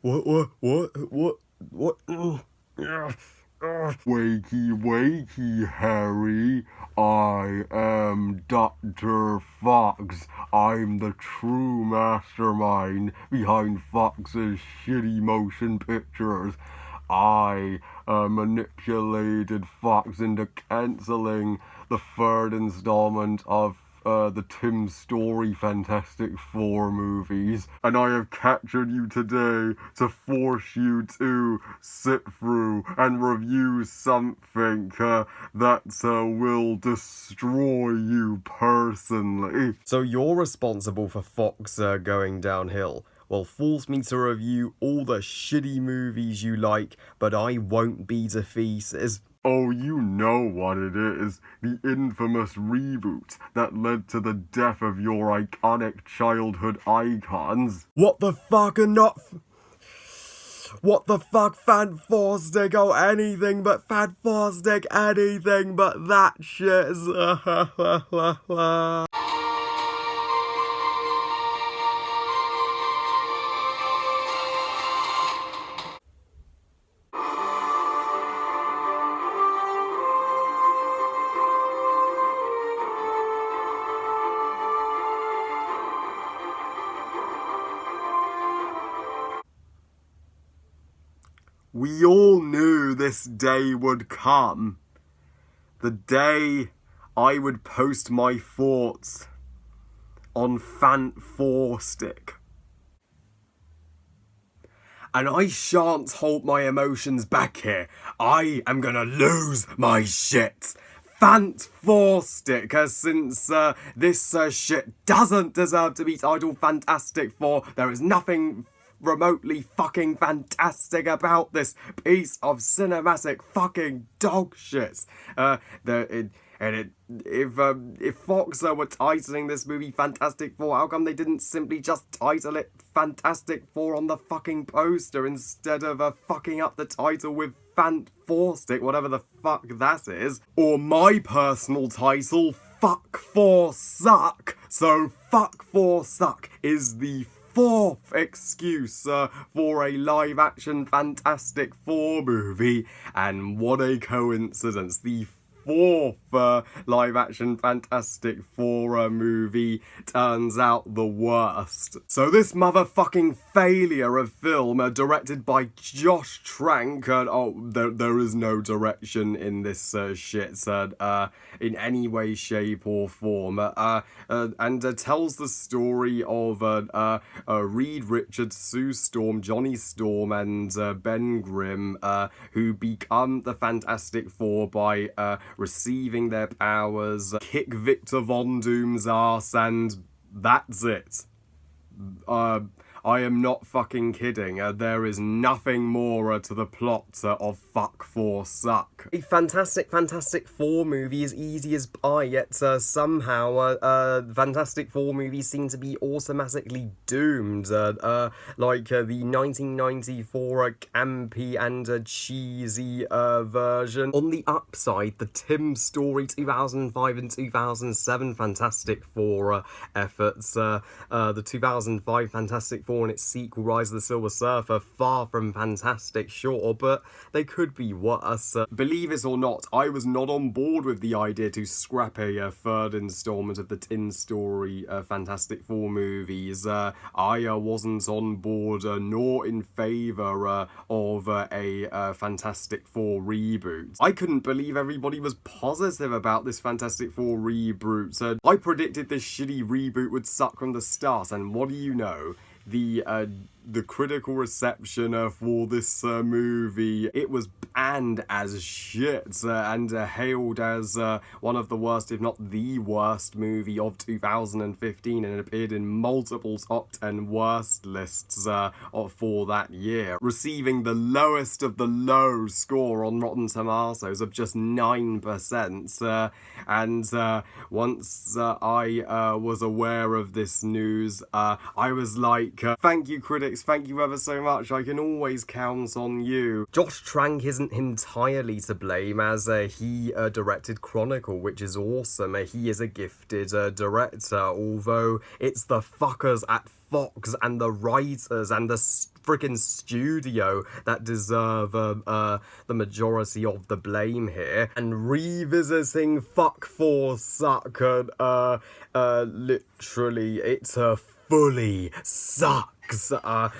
What? Wakey, wakey, Harry. I am Dr. Fox. I'm the true mastermind behind Fox's shitty motion pictures. I manipulated Fox into cancelling the third installment of the Tim Story Fantastic Four movies, and I have captured you today to force you to sit through and review something that will destroy you personally. So you're responsible for Fox going downhill. Well, force me to review all the shitty movies you like, but I won't be defeated. Oh, you know what it is. The infamous reboot that led to the death of your iconic childhood icons. What the fuck are not... What the fuck, Fant4stic? Oh, anything but Fant4stic, anything but that shit. We all knew this day would come. The day I would post my thoughts on Fant4stic. And I shan't hold my emotions back here. I am gonna lose my shit. Fant4stic, since this shit doesn't deserve to be titled Fantastic Four, there is nothing remotely fucking fantastic about this piece of cinematic fucking dog shit. If Fox were titling this movie Fantastic Four, how come they didn't simply just title it Fantastic Four on the fucking poster instead of fucking up the title with Fant4stic, whatever the fuck that is? Or my personal title, Fant4sUCK. So Fant4sUCK is the fourth excuse for a live-action Fantastic Four movie, and what a coincidence, the fourth live-action Fantastic Four movie turns out the worst. So this motherfucking failure of film, directed by Josh Trank, there is no direction in this shit, in any way, shape, or form, and tells the story of Reed Richards, Sue Storm, Johnny Storm, and Ben Grimm, who become the Fantastic Four by receiving their powers, kick Victor Von Doom's ass, and that's it. I am not fucking kidding. There is nothing more to the plot of Fant4sUCK. A Fantastic Four movie is easy as pie, yet somehow Fantastic Four movies seem to be automatically doomed. Like the 1994 campy and cheesy version. On the upside, the Tim Story 2005 and 2007 Fantastic Four efforts, the 2005 Fantastic Four and its sequel, Rise of the Silver Surfer, far from fantastic, sure, but they could be worse. Believe it or not, I was not on board with the idea to scrap a third installment of the Tin Story Fantastic Four movies. I wasn't on board nor in favour of a Fantastic Four reboot. I couldn't believe everybody was positive about this Fantastic Four reboot. I predicted this shitty reboot would suck from the start, and what do you know? The critical reception for this movie, it was banned as shit and hailed as one of the worst, if not the worst movie of 2015, and it appeared in multiple top 10 worst lists for that year, receiving the lowest of the low score on Rotten Tomatoes of just 9%, and once I was aware of this news, I was like, thank you critics Alex, thank you ever so much. I can always count on you. Josh Trank isn't entirely to blame, as he directed Chronicle, which is awesome. He is a gifted director, although it's the fuckers at Fox and the writers and the freaking studio that deserve the majority of the blame here. And revisiting Fant4stic, literally, it's fully sucks. I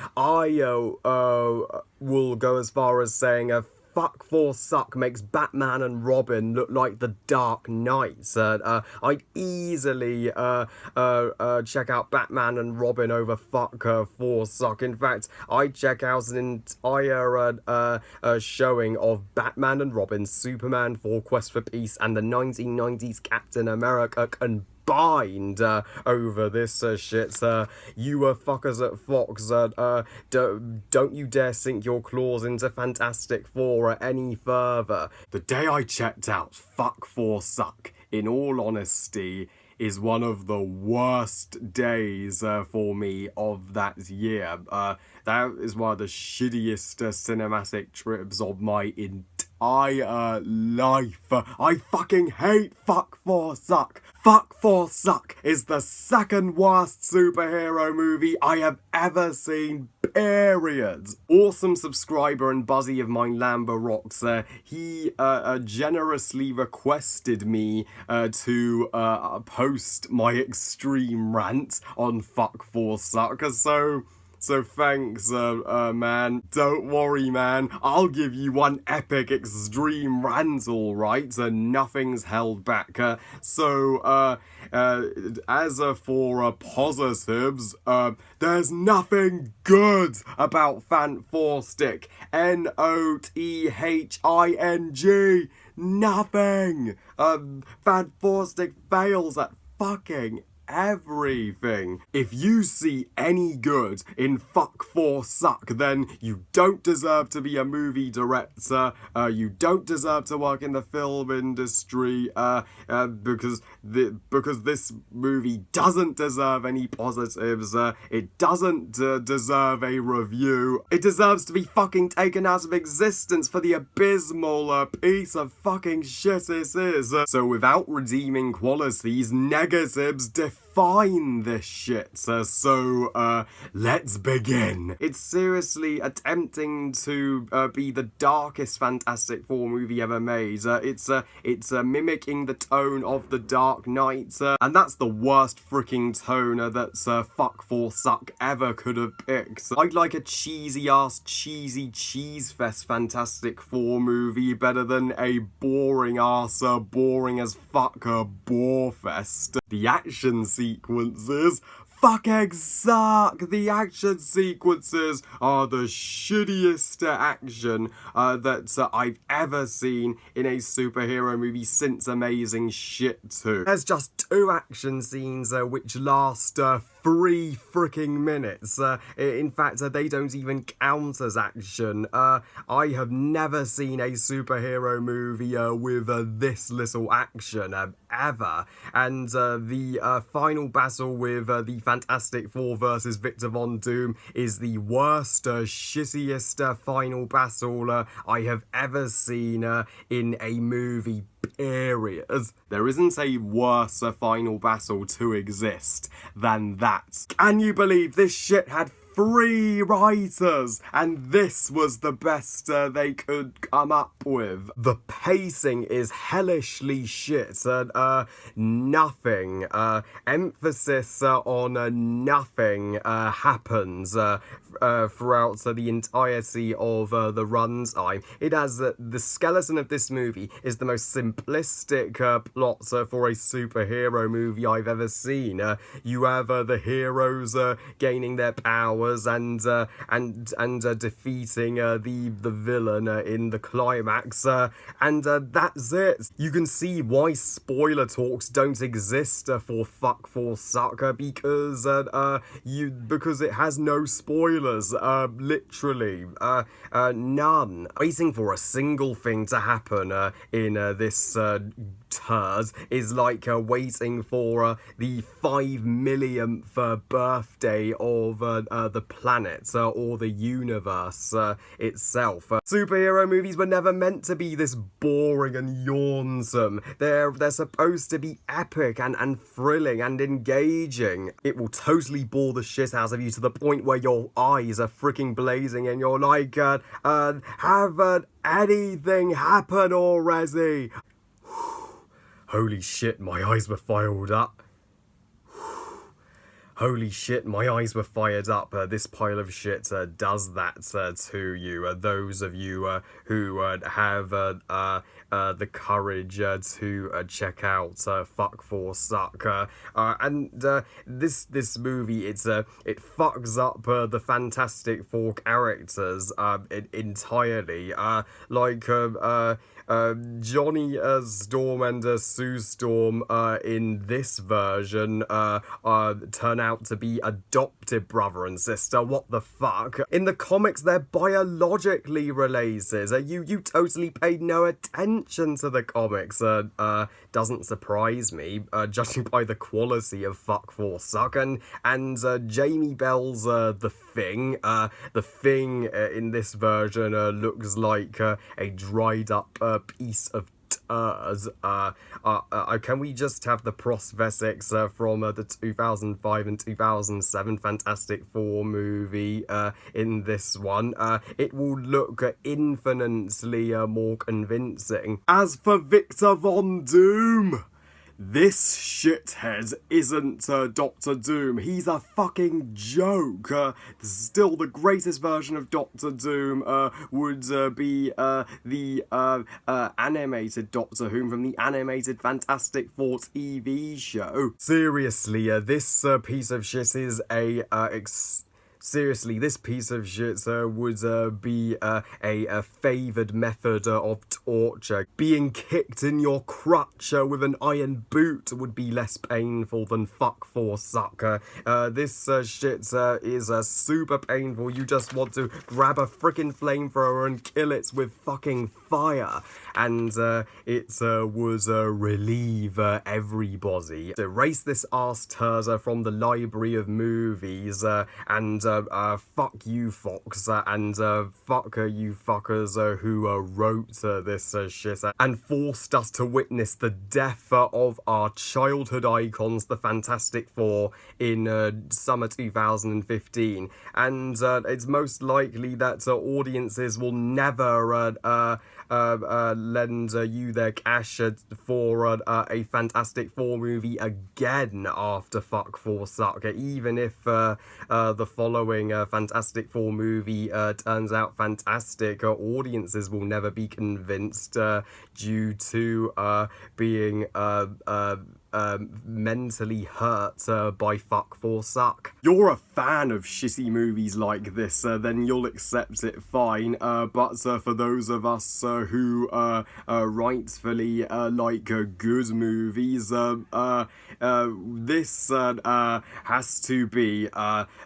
will go as far as saying Fant4stic makes Batman and Robin look like the Dark Knights. I'd easily check out Batman and Robin over Fant4stic. In fact, I'd check out an entire showing of Batman and Robin, Superman 4 Quest for Peace, and the 1990s Captain America combined over this shit. You fuckers at Fox, don't you dare sink your claws into Fantastic Four any further. The day I checked out Fant4stic, in all honesty, is one of the worst days for me of that year. That is one of the shittiest cinematic trips of my entire life. I fucking hate Fant4stic. Fant4stic is the second worst superhero movie I have ever seen, period. Awesome subscriber and buddy of mine, Lambo Rocks, he generously requested me to post my extreme rant on Fant4stic, so thanks, man. Don't worry, man. I'll give you one epic extreme rant, alright? Nothing's held back. As for positives, there's nothing good about Fant4stic. Nothing. Nothing. Fant4stic fails at fucking everything. If you see any good in Fant4stic, then you don't deserve to be a movie director. You don't deserve to work in the film industry. Because this movie doesn't deserve any positives. It doesn't deserve a review. It deserves to be fucking taken out of existence for the abysmal piece of fucking shit it is. So without redeeming qualities, negatives define this shit. Let's begin. It's seriously attempting to be the darkest Fantastic Four movie ever made. It's mimicking the tone of The Dark Knight, and that's the worst freaking tone that Fant4stic ever could have picked. I'd like a cheesy-ass, cheesy cheese fest Fantastic Four movie better than a boring-ass, boring as fuck bore fest. The action sequences fucking suck. The action sequences are the shittiest action that I've ever seen in a superhero movie since Amazing Shit 2. There's just 2 action scenes which last 3 freaking minutes. In fact, they don't even count as action. I have never seen a superhero movie with this little action ever. And the final battle with the Fantastic Four versus Victor Von Doom is the worst, shittiest final battle I have ever seen in a movie, period. There isn't a worse final battle to exist than that. Can you believe this shit had 3 writers, and this was the best they could come up with? The pacing is hellishly shit. Nothing. Emphasis on nothing happens throughout the entirety of the runtime. It has the skeleton of this movie is the most simplistic plot for a superhero movie I've ever seen. You have the heroes gaining their powers and defeating the villain in the climax, and that's it. You can see why spoiler talks don't exist for Fant4stic, because it has no spoilers, literally none. Waiting for a single thing to happen in this hers is like waiting for the 5 millionth birthday of the planet or the universe itself. Superhero movies were never meant to be this boring and yawnsome. They're supposed to be epic and thrilling and engaging. It will totally bore the shit out of you to the point where your eyes are freaking blazing and you're like, haven't anything happened already? Holy shit, my eyes were fired up. Holy shit, my eyes were fired up. This pile of shit does that to you. Those of you who have the courage to check out Fant4stic. And this movie, it fucks up the Fantastic Four characters entirely. Johnny Storm and Sue Storm in this version turn out to be adopted brother and sister. What the fuck? In the comics, they're biologically related. You totally paid no attention to the comics. Doesn't surprise me, judging by the quality of Fant4stic. And Jamie Bell's The Thing. The Thing in this version looks like a dried up piece of turds. Can we just have the prosthetics from the 2005 and 2007 Fantastic Four movie in this one? It will look infinitely more convincing. As for Victor Von Doom, this shithead isn't Doctor Doom. He's a fucking joke. Still, the greatest version of Doctor Doom would be the animated Doctor Who from the animated Fantastic Four TV show. Seriously, this piece of shit is Seriously, this piece of shit would be a favoured method of torture. Being kicked in your crutch with an iron boot would be less painful than Fant4stic. This shit is super painful. You just want to grab a freaking flamethrower and kill it with fucking fire. And it would relieve everybody. Erase this arse turd from the library of movies and fuck you, Fox, and fuck you fuckers who wrote this shit and forced us to witness the death of our childhood icons, the Fantastic Four, in summer 2015. And it's most likely that audiences will never lend you their cash for a Fantastic Four movie again after Fant4stic, even if the following Fantastic Four movie turns out fantastic. Audiences will never be convinced due to being mentally hurt by Fant4stic. You're a fan of shitty movies like this, then you'll accept it fine, but for those of us who rightfully like good movies, this has to be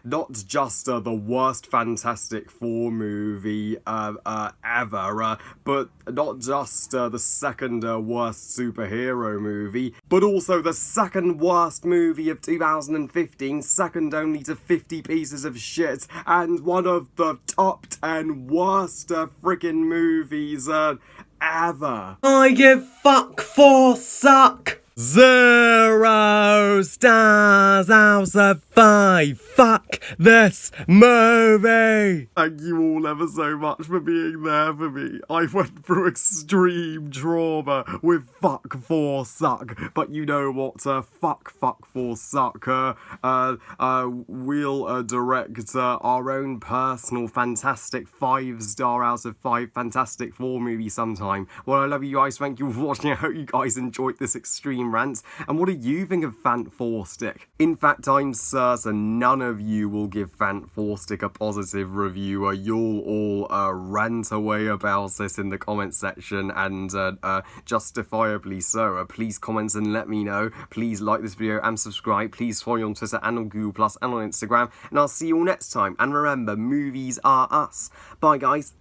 not just the worst Fantastic Four movie ever, but not just the second worst superhero movie, but also the second worst movie of 2015, second only to 50 Pieces of Shit, and one of the top 10 worst freaking movies ever. I give Fant4stic 0 stars out of 5. Fuck this movie. Thank you all ever so much for being there for me. I went through extreme trauma with Fant4stic, but you know what? Fuck Fant4stic. We'll direct our own personal fantastic 5-star out of 5 Fantastic Four movie sometime. Well, I love you guys. Thank you for watching. I hope you guys enjoyed this extreme rant. And what do you think of Fant4stic? In fact, I'm certain none of you will give Fant4stic a positive review. You'll all rant away about it in the comment section, and justifiably so. Please comment and let me know. Please like this video and subscribe. Please follow me on Twitter and on Google+ and on Instagram. And I'll see you all next time. And remember, movies are us. Bye, guys.